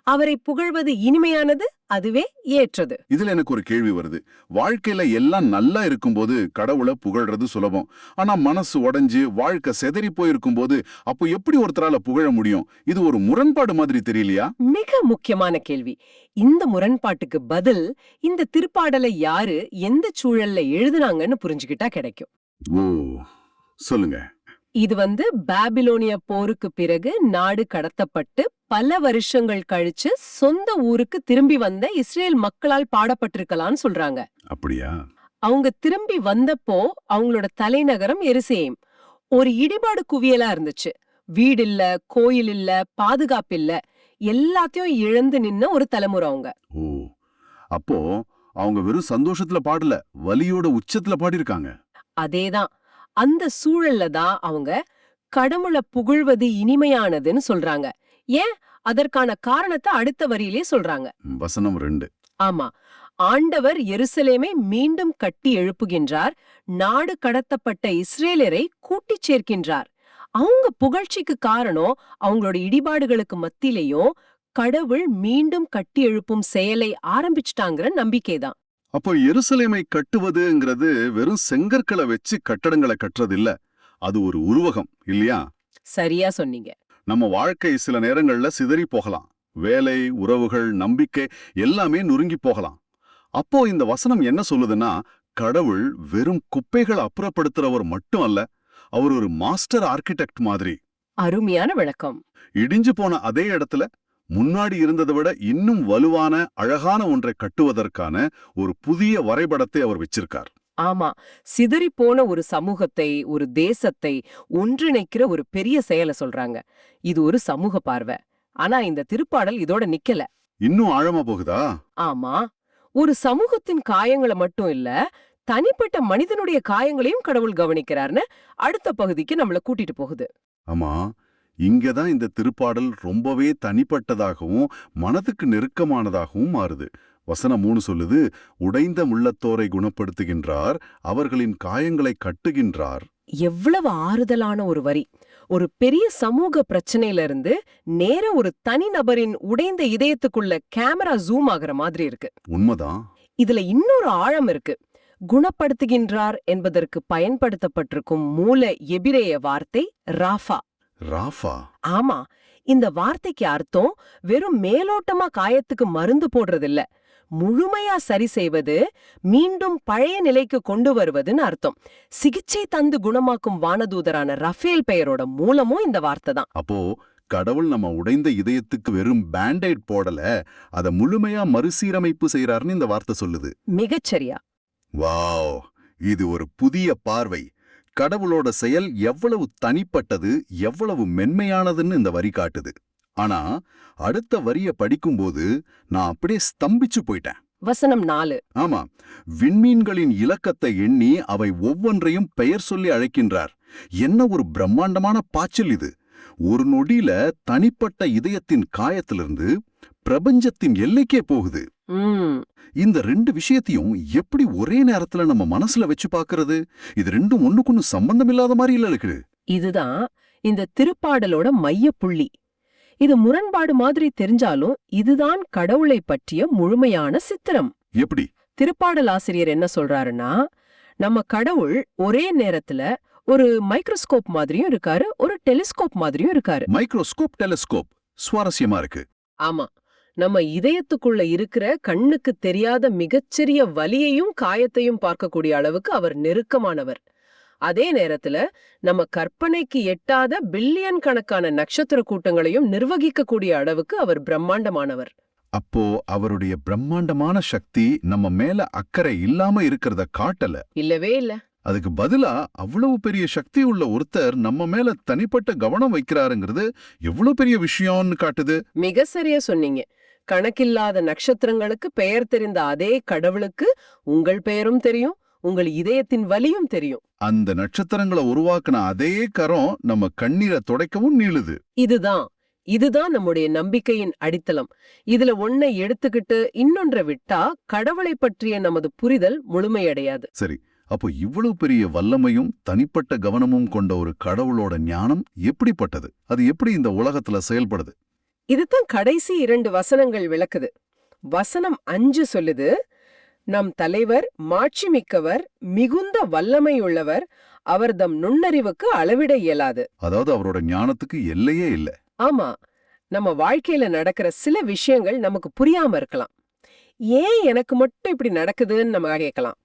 S3: அவரை புகழ்வது இனிமையானது, அதுவே ஏற்றது.
S2: இதுல எனக்கு ஒரு கேள்வி வருது. வாழ்க்கையில எல்லாம் நல்லா இருக்கும்போது கடவுளை புகழ்றது சுலபம். ஆனா மனசு உடைஞ்சு வாழ்க்கை செதறி போயிருக்கும் போது அப்போ எப்படி ஒருத்தரால புகழ முடியும்? இது ஒரு முரண்பாடு மாதிரி தெரியலையா?
S3: மிக முக்கியமான கேள்வி. இந்த முரண்பாட்டுக்கு பதில் இந்த திருப்பாடலை யாரு எந்த சூழல்ல எழுதுனாங்கன்னு புரிஞ்சுக்கிட்டா கிடைக்கும்.
S2: ஓ, சொல்லுங்க.
S3: இது பாபிலோனிய போருக்கு பிறகு நாடு கடத்தப்பட்டு பல வருஷங்கள் கழிச்சு சொந்த ஊருக்கு திரும்பி வந்த இஸ்ரேல் மக்களால் பாடப்பட்டிருக்கலாம்னு சொல்றாங்க.
S2: அப்படியா?
S3: அவங்க திரும்பி வந்தப்போ அவங்களோட தலைநகரம் எருசலேம் ஒரு இடிபாடு குவியலா இருந்துச்சு. வீடு இல்ல, கோயில் இல்ல, பாதுகாப்பு இல்ல, எல்லாத்தையும் இழந்து நின்ன ஒரு தலைமுறை அவங்க.
S2: ஓ, அப்போ அவங்க வெறும் சந்தோஷத்துல பாடல, வலியோட உச்சத்துல பாடிருக்காங்க.
S3: அதேதான். அந்த சூழல்ல தான் அவங்க கடவுளை புகழ்வது இனிமையானதுன்னு சொல்றாங்க. ஏன்? அதற்கான காரணத்தை அடுத்த வரியிலே சொல்றாங்க.
S2: வசனம் 2.
S3: ஆமா, ஆண்டவர் எருசலேமை மீண்டும் கட்டி எழுப்புகின்றார், நாடு கடத்தப்பட்ட இஸ்ரேலரை கூட்டிச் சேர்க்கின்றார். அவங்க புகழ்ச்சிக்கு காரணம் அவங்களோட இடிபாடுகளுக்கு மத்தியிலையும் கடவுள் மீண்டும் கட்டி எழுப்பும் செயலை ஆரம்பிச்சிட்டாங்கிற நம்பிக்கைதான்.
S2: அப்போ எருசலேமை கட்டுவதுங்கிறது வெறும் செங்கற்களை வச்சு கட்டடங்களை கட்டுறது இல்ல, அது ஒரு உருவகம் இல்லையா?
S3: சரியா சொன்னீங்க.
S2: நம்ம வாழ்க்கை சில நேரங்கள்ல சிதறி போகலாம். வேலை, உறவுகள், நம்பிக்கை எல்லாமே நொறுங்கி போகலாம். அப்போ இந்த வசனம் என்ன சொல்லுதுன்னா, கடவுள் வெறும் குப்பைகளை அப்புறப்படுத்துறவர் மட்டும் அல்ல, அவர் ஒரு மாஸ்டர் ஆர்கிடெக்ட் மாதிரி.
S3: அருமையான விளக்கம்.
S2: இடிஞ்சு போன அதே இடத்துல முன்னாடி இருந்ததை விட இன்னும் வலுவான அழகான ஒன்றை கட்டுவதற்கான ஒரு புதிய வரைபடத்தை அவர் வச்சிருக்கார்.
S3: ஆமா, சிதறி போன ஒரு சமூகத்தை, ஒரு தேசத்தை ஒன்றிணைக்கிற ஒரு பெரிய செயலை சொல்றாங்க. இது ஒரு சமூக பார்வை. ஆனா இந்த திருப்பாடல் இதோட நிக்கல.
S2: இன்னும் ஆழமா போகுதா?
S3: ஆமா, ஒரு சமூகத்தின் காயங்களை மட்டும் இல்ல, தனிப்பட்ட மனிதனுடைய காயங்களையும் கடவுள் கவனிக்கிறார்னு அடுத்த பகுதிக்கு நம்மள கூட்டிட்டு போகுது.
S2: ஆமா, இங்கதான் இந்த திருப்பாடல் ரொம்பவே தனிப்பட்டதாகவும் மனதுக்கு நெருக்கமானதாகவும் மாறுது. வசனம் 3 சொல்லுது, உடைந்த உள்ளத்தோரை குணப்படுத்துகின்றார், அவர்களின் காயங்களை கட்டுகின்றார்.
S3: எவ்வளவு ஆறுதலான ஒரு வரி. ஒரு பெரிய சமூக பிரச்சனையில இருந்து நேர ஒரு தனிநபரின் உடைந்த இதயத்துக்குள்ள கேமரா ஜூம் ஆகுற மாதிரி இருக்கு.
S2: உண்மைதான்.
S3: இதுல இன்னொரு ஆழம் இருக்கு. குணப்படுத்துகின்றார் என்பதற்கு பயன்படுத்தப்பட்டிருக்கும் மூல எபிரேய வார்த்தை ராஃபா.
S2: ராஃபா?
S3: ஆமா, இந்த வார்த்தைக்கு அர்த்தம் வெறும் மேலோட்டமா காயத்துக்கு மருந்து போடுறதில்ல, முழுமையா சரி செய்வது, மீண்டும் பழைய நிலைக்கு கொண்டு வருவதுன்னு அர்த்தம். சிகிச்சை தந்து குணமாக்கும் வானதூதரான ரஃபேல் பெயரோட மூலமும் இந்த வார்த்தை தான்.
S2: அப்போ கடவுள் நம்ம உடைந்த இதயத்துக்கு வெறும் பேண்டைட் போடல, அதை முழுமையா மறுசீரமைப்பு செய்யறாருன்னு இந்த வார்த்தை சொல்லுது.
S3: மிகச்சரியா.
S2: வாவ், இது ஒரு புதிய பார்வை. கடவுளோட செயல் எவ்வளவு தனிப்பட்டது, எவ்வளவு மென்மையானதுன்னு இந்த வரி காட்டுது. ஆனா அடுத்த வரிய படிக்கும்போது நான் அப்படியே ஸ்தம்பிச்சு போயிட்டேன்.
S3: வசனம் 4.
S2: ஆமா, விண்மீன்களின் இலக்கத்தை எண்ணி அவை ஒவ்வொன்றையும் பெயர் சொல்லி அழைக்கின்றார். என்ன ஒரு பிரம்மாண்டமான பாய்ச்சல் இது! ஒரு நொடியில தனிப்பட்ட இதயத்தின் காயத்திலிருந்து பிரபஞ்சத்தின் எல்லைக்கே போகுது. இந்த 2 விஷயத்தையும் எப்படி ஒரே நேரத்துல நம்ம மனசுல வச்சு பாக்குறது? இது ரெண்டும் ஒண்ணுக்குன்னு சம்பந்தம் இல்லாத மாதிரி இல்ல இருக்குது.
S3: இதுதான் இந்த திருப்பாடலோட மையப்புள்ளி. இது முரண்பாடு மாதிரி தெரிஞ்சாலும் இதுதான் கடவுளை பற்றிய முழுமையான சித்திரம்.
S2: எப்படி?
S3: திருப்பாடல் ஆசிரியர் என்ன சொல்றாருன்னா, நம்ம கடவுள் ஒரே நேரத்துல ஒரு மைக்ரோஸ்கோப் மாதிரியும் இருக்காரு, ஒரு டெலிஸ்கோப் மாதிரியும் இருக்காரு.
S2: மைக்ரோஸ்கோப், டெலிஸ்கோப், சுவாரஸ்யமா இருக்கு.
S3: ஆமா, நம்ம இதயத்துக்குள்ள இருக்கிற கண்ணுக்கு தெரியாத மிகச்சிறிய வலியையும் காயத்தையும் பார்க்கக்கூடிய அளவுக்கு அவர் நெருக்கமானவர். அதே நேரத்துல நம்ம கற்பனைக்கு எட்டாத பில்லியன் கணக்கான நட்சத்திர கூட்டங்களையும் நிர்வகிக்கக்கூடிய அளவுக்கு அவர் பிரம்மாண்டமானவர்.
S2: அப்போ அவருடைய பிரம்மாண்டமான சக்தி நம்ம மேல அக்கறை இல்லாம இருக்கிறத காட்டல.
S3: இல்லவே இல்ல.
S2: அதுக்கு பதிலா அவ்வளவு பெரிய சக்தி உள்ள ஒருத்தர் நம்ம மேல தனிப்பட்ட கவனம் வைக்கிறாருங்கிறது எவ்வளவு பெரிய விஷயம்னு காட்டுது.
S3: மிக சரியா சொன்னீங்க. கணக்கில்லாத நட்சத்திரங்களுக்கு பெயர் தெரிந்த அதே கடவுளுக்கு உங்கள் பெயரும் தெரியும், உங்கள் இதயத்தின் வலியும் தெரியும்.
S2: அந்த நட்சத்திரங்களை உருவாக்குன அதே கரம் நம்ம கண்ணீரை துடைக்கவும் நீளுது.
S3: இதுதான் நம்முடைய நம்பிக்கையின் அடித்தளம். இதுல ஒன்னை எடுத்துக்கிட்டு இன்னொன்றை விட்டா கடவுளை பற்றிய நமது புரிதல் முழுமையடையாது.
S2: சரி, அப்போ இவ்வளவு பெரிய வல்லமையும் தனிப்பட்ட கவனமும் கொண்ட ஒரு கடவுளோட ஞானம் எப்படிப்பட்டது? அது எப்படி இந்த உலகத்துல செயல்படுது?
S3: இதுதான் கடைசி 2 வசனங்கள் விளக்குது. வசனம் 5 சொல்லுது, நம் தலைவர் மாட்சிமிக்கவர், மிகுந்த வல்லமையுள்ளவர், அவர்தம் நுண்ணறிவுக்கு அளவிட இயலாது.
S2: அதாவது அவரோட ஞானத்துக்கு எல்லையே இல்ல.
S3: ஆமா, நம்ம வாழ்க்கையில நடக்கிற சில விஷயங்கள் நமக்கு புரியாம இருக்கலாம். ஏன் எனக்கு மட்டும் இப்படி நடக்குதுன்னு நம்ம கேட்கலாம்.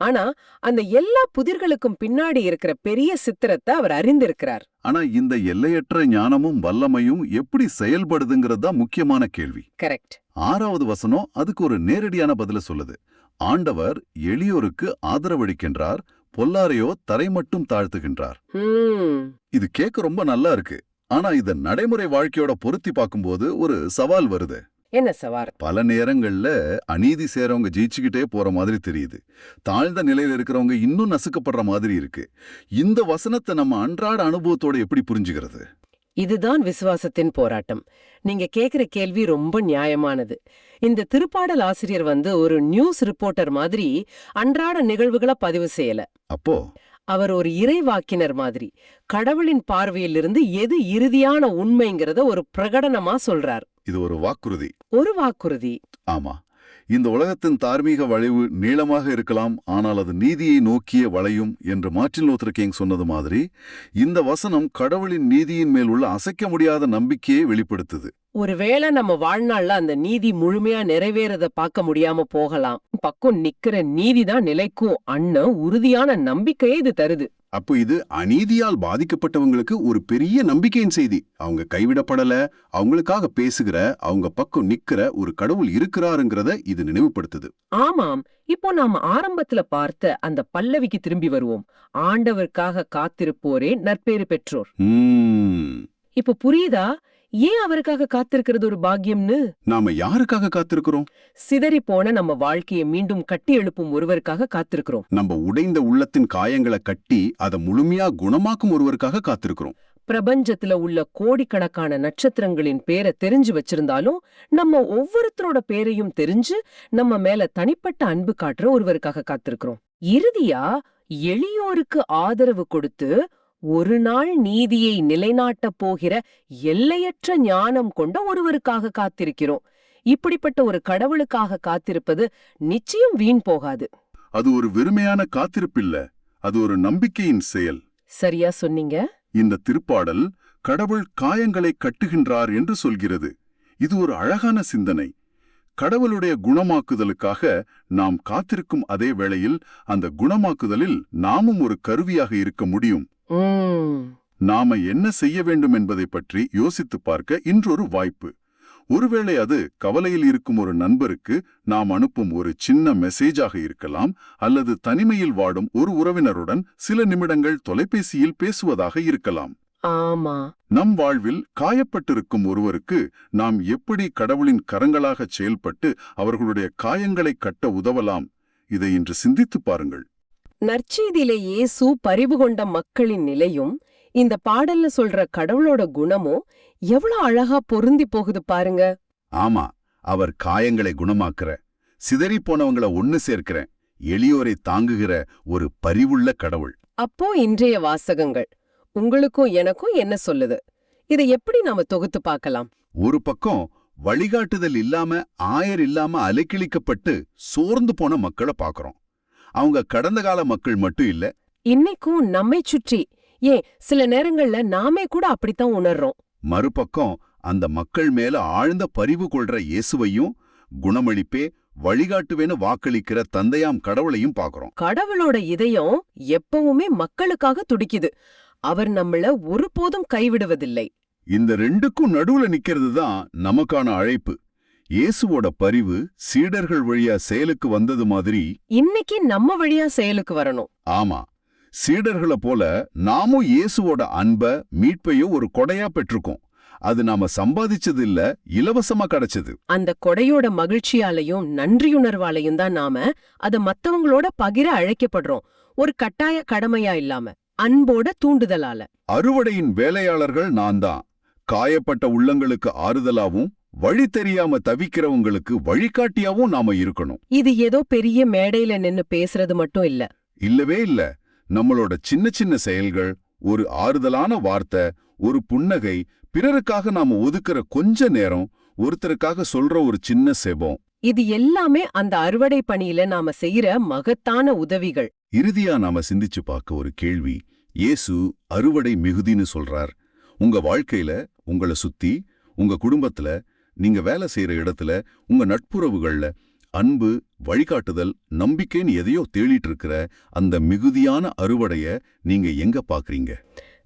S3: ஆனா அந்த எல்லா புதிர்களுக்கும் பின்னாடி இருக்கிற பெரிய சித்திரத்தை அவர் அறிந்திருக்கிறார்.
S2: ஆனா இந்த எல்லையற்ற ஞானமும் வல்லமையும் எப்படி செயல்படுதுங்கிறது தான் முக்கியமான கேள்வி.
S3: கரெக்ட்.
S2: 6வது வசனம் அதுக்கு ஒரு நேரடியான பதில சொல்லுது. ஆண்டவர் எளியோருக்கு ஆதரவளிக்கின்றார், பொல்லாரையோ தரை மட்டும் தாழ்த்துகின்றார். இது கேட்க ரொம்ப நல்லா இருக்கு. ஆனா இத நடைமுறை வாழ்க்கையோட பொருத்தி பார்க்கும்போது ஒரு சவால் வருது.
S3: என்ன சவால்?
S2: பல நேரங்கள்ல அநீதி செய்றவங்க ஜெயிச்சுக்கிட்டே போற மாதிரி தெரியுது. தாழ்ந்த நிலையில இருக்கிறவங்க இன்னும் நசுக்கப்படுற மாதிரி இருக்கு. இந்த வசனத்தை நம்ம அன்றாட அனுபவத்தோட எப்படி புரிஞ்சுக்கிறது?
S3: இதுதான் விசுவாசத்தின் போராட்டம். நீங்க கேக்குற கேள்வி ரொம்ப நியாயமானது. இந்த திருப்பாடல் ஆசிரியர் ஒரு நியூஸ் ரிப்போர்ட்டர் மாதிரி அன்றாட நிகழ்வுகளை பதிவு செய்யல.
S2: அப்போ
S3: அவர் ஒரு இறைவாக்கினர் மாதிரி கடவுளின் பார்வையிலிருந்து எது இறுதியான உண்மைங்கிறத ஒரு பிரகடனமா சொல்றார்.
S2: இது ஒரு வாக்குறுதி.
S3: ஒரு வாக்குறுதி.
S2: ஆமா. இந்த உலகத்தின் தார்மீக வளைவு நீளமாக இருக்கலாம், ஆனால் அது நீதியை நோக்கிய வளையும் என்று மார்ட்டின் லூத்தர் கிங் சொன்னது மாதிரி இந்த வசனம் கடவுளின் நீதியின் மேல் உள்ள அசைக்க முடியாத நம்பிக்கையை வெளிப்படுத்துது.
S3: ஒருவேளை நம்ம வாழ்நாள்ல அந்த நீதி முழுமையா நிறைவேறத பார்க்க முடியாம போகலாம். பக்கம் நிக்கிற நீதிதான் நிலைக்கும் அண்ணன் உறுதியான நம்பிக்கையே இது தருது.
S4: அப்போ இது அநீதியால் பாதிக்கப்பட்டவங்களுக்கு ஒரு பெரிய நம்பிக்கையின் செய்தி. அவங்க கைவிடப்படல, அவங்களுக்காக பேசுகிற, அவங்க பக்கம் நிக்கிற ஒரு கடவுள் இருக்கிறாருங்கிறத இது நினைவுபடுத்துது.
S3: ஆமாம். இப்போ நாம ஆரம்பத்துல பார்த்த அந்த பல்லவிக்கு திரும்பி வருவோம். ஆண்டவருக்காக காத்திருப்போரே நற்பேறு பெற்றோர். இப்போ புரியுதா ஏன் அவருக்காக காத்திருக்கிறது ஒரு பாக்கியம்னு?
S4: நாம யாருக்காக காத்திருக்கிறோம்?
S3: சிதறி போன நம்ம வாழ்க்கையை மீண்டும் கட்டி எழுப்பும் ஒருவருக்காக காத்திருக்கிறோம்.
S4: நம்ம உடைந்த உள்ளத்தின் காயங்களை கட்டி அதை முழுமையா குணமாக்கும் ஒருவருக்காக காத்திருக்கிறோம்.
S3: பிரபஞ்சத்துல உள்ள கோடிக்கணக்கான நட்சத்திரங்களின் பேரை தெரிஞ்சு வச்சிருந்தாலும் நம்ம ஒவ்வொருத்தரோட பேரையும் தெரிஞ்சு நம்ம மேல தனிப்பட்ட அன்பு காட்டுற ஒருவருக்காக காத்திருக்கிறோம். இறுதியா எளியோருக்கு ஆதரவு கொடுத்து ஒரு நாள் நீதியை நிலைநாட்டப் போகிற எல்லையற்ற ஞானம் கொண்ட ஒருவருக்காக காத்திருக்கிறோம். இப்படிப்பட்ட ஒரு கடவுளுக்காக காத்திருப்பது நிச்சயம் வீண் போகாது.
S2: அது ஒரு வெறுமையான காத்திருப்பில்ல, அது ஒரு நம்பிக்கையின் செயல்.
S3: சரியா சொன்னீங்க.
S2: இந்த திருப்பாடல் கடவுள் காயங்களை கட்டுகின்றார் என்று சொல்கிறது. இது ஒரு அழகான சிந்தனை. கடவுளுடைய குணமாக்குதலுக்காக நாம் காத்திருக்கும் அதே வேளையில் அந்த குணமாக்குதலில் நாமும் ஒரு கருவியாக இருக்க முடியும். நாம என்ன செய்ய வேண்டும் என்பதை பற்றி யோசித்து பார்க்க இன்றொரு வாய்ப்பு. ஒருவேளை அது கவலையில் இருக்கும் ஒரு நண்பருக்கு நாம் அனுப்பும் ஒரு சின்ன மெசேஜாக இருக்கலாம், அல்லது தனிமையில் வாடும் ஒரு உறவினருடன் சில நிமிடங்கள் தொலைபேசியில் பேசுவதாக இருக்கலாம்.
S3: ஆமா.
S2: நம் வாழ்வில் காயப்பட்டிருக்கும் ஒருவருக்கு நாம் எப்படி கடவுளின் கரங்களாகச் செயல்பட்டு அவர்களுடைய காயங்களை கட்ட உதவலாம்? இதை இன்று சிந்தித்து பாருங்கள்.
S3: நற்செய்தியிலே இயேசு பரிவு கொண்ட மக்களின் நிலையும் இந்த பாடல்ல சொல்ற கடவுளோட குணமும் எவ்வளவு அழகா பொருந்தி போகுது பாருங்க.
S4: ஆமா, அவர் காயங்களை குணமாக்குற, சிதறி போனவங்கள ஒன்னு சேர்க்கிற, எளியோரை தாங்குகிற ஒரு பரிவுள்ள கடவுள்.
S3: அப்போ இன்றைய வாசகங்கள் உங்களுக்கும் எனக்கும் என்ன சொல்லுது? இதை எப்படி நாம தொகுத்து பார்க்கலாம்?
S4: ஒரு பக்கம் வழிகாட்டுதல் இல்லாம, ஆயர் இல்லாம அலைக்கிழிக்கப்பட்டு சோர்ந்து போன மக்களை பாக்குறோம். அவங்க கடந்த கால மக்கள் மட்டும் இல்ல,
S3: இன்னைக்கும் நம்மை சுற்றி, ஏன் சில நேரங்கள்ல நாமே கூட அப்படித்தான் உணர்றோம்.
S4: மறுபக்கம் அந்த மக்கள் மேல ஆழ்ந்த பரிவு கொள்ற இயேசுவையும், குணமளிப்பே வழிகாட்டுவேன்னு வாக்களிக்கிற தந்தையாம் கடவுளையும் பாக்குறோம்.
S3: கடவுளோட இதயம் எப்பவுமே மக்களுக்காக துடிக்குது. அவர் நம்மள ஒருபோதும் கைவிடுவதில்லை.
S4: இந்த ரெண்டுக்கும் நடுவுல நிக்கிறது தான் நமக்கான அழைப்பு. இயேசுவோட பரிவு சீடர்கள் வழியா செயலுக்கு வந்தது மாதிரி
S3: இன்னைக்கு நம்ம வழியா செயலுக்கு வரணும்.
S4: ஆமா, சீடர்களை போல நாமும் இயேசுவோட அன்ப, மீட்பையும் ஒரு கொடையா பெற்றிருக்கோம். அது நாம சம்பாதிச்சது இல்ல, இலவசமா கிடைச்சது.
S3: அந்த கொடையோட மகிழ்ச்சியாலையும் நன்றியுணர்வாலையும் தான் நாம அத மத்தவங்களோட பகிர அழைக்கப்படுறோம். ஒரு கட்டாய கடமையா இல்லாம, அன்போட தூண்டுதலால.
S4: அறுவடையின் வேலையாளர்கள் நான் தான். காயப்பட்ட உள்ளங்களுக்கு ஆறுதலாவும், வழி தெரியாம தவிக்கிறவங்களுக்கு வழிகாட்டியாவும் நாம இருக்கணும்.
S3: இது ஏதோ பெரிய மேடையில நின்னு பேசுறது மட்டும் இல்ல.
S2: இல்லவே இல்ல. நம்மளோட சின்ன சின்ன செயல்கள், ஒரு ஆறுதலான வார்த்தை, ஒரு புன்னகை, பிறருக்காக நாம ஒதுக்குற கொஞ்ச நேரம், ஒருத்தருக்காக சொல்ற ஒரு சின்ன செபம்,
S3: இது எல்லாமே அந்த அறுவடை பணியில நாம செய்யற மகத்தான உதவிகள்.
S2: இறுதியா நாம சிந்திச்சு பார்க்க ஒரு கேள்வி. இயேசு அறுவடை மிகுதின்னு சொல்றார். உங்க வாழ்க்கையில, உங்கள சுத்தி, உங்க குடும்பத்துல, நீங்க வேலை செய்யற இடத்துல, உங்க நட்புறவுகள்ல அன்பு, வழிகாட்டுதல், நம்பிக்கைன்னு எதையோ தேடிட்டு இருக்கிற அந்த மிகுதியான அறுவடைய நீங்க எங்க பாக்குறீங்க?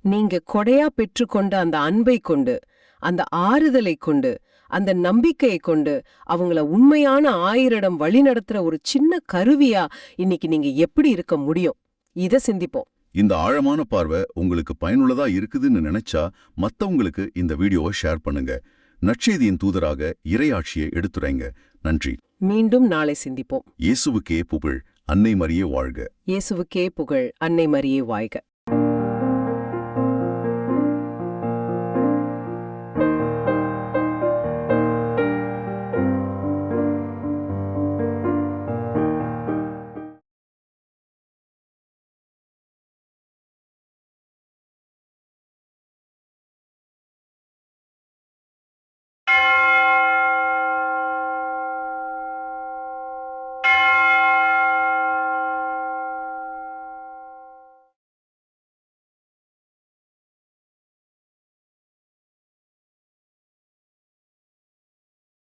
S3: நீங்க கொடையா பெற்றுக்கொண்ட அந்த அன்பை கொண்டு, அந்த ஆறுதலை கொண்டு, அந்த நம்பிக்கையை கொண்டு அவங்கள உண்மையான 1000 இடம் வழிநடத்துற ஒரு சின்ன கருவியா இன்னைக்கு நீங்க எப்படி இருக்க முடியும்? இத சிந்திப்போம்.
S2: இந்த ஆழமான பார்வை உங்களுக்கு பயனுள்ளதா இருக்குதுன்னு நினைச்சா மத்தவங்களுக்கு இந்த வீடியோவை ஷேர் பண்ணுங்க. நற்செய்தியின் தூதராக இறையாட்சியை எடுத்துரைங்க. நன்றி.
S3: மீண்டும் நாளை சிந்திப்போம்.
S2: இயேசுவுக்கே புகழ். அன்னை மரியே வாழ்க.
S3: இயேசுவுக்கே புகழ். அன்னை மரியே வாழ்க.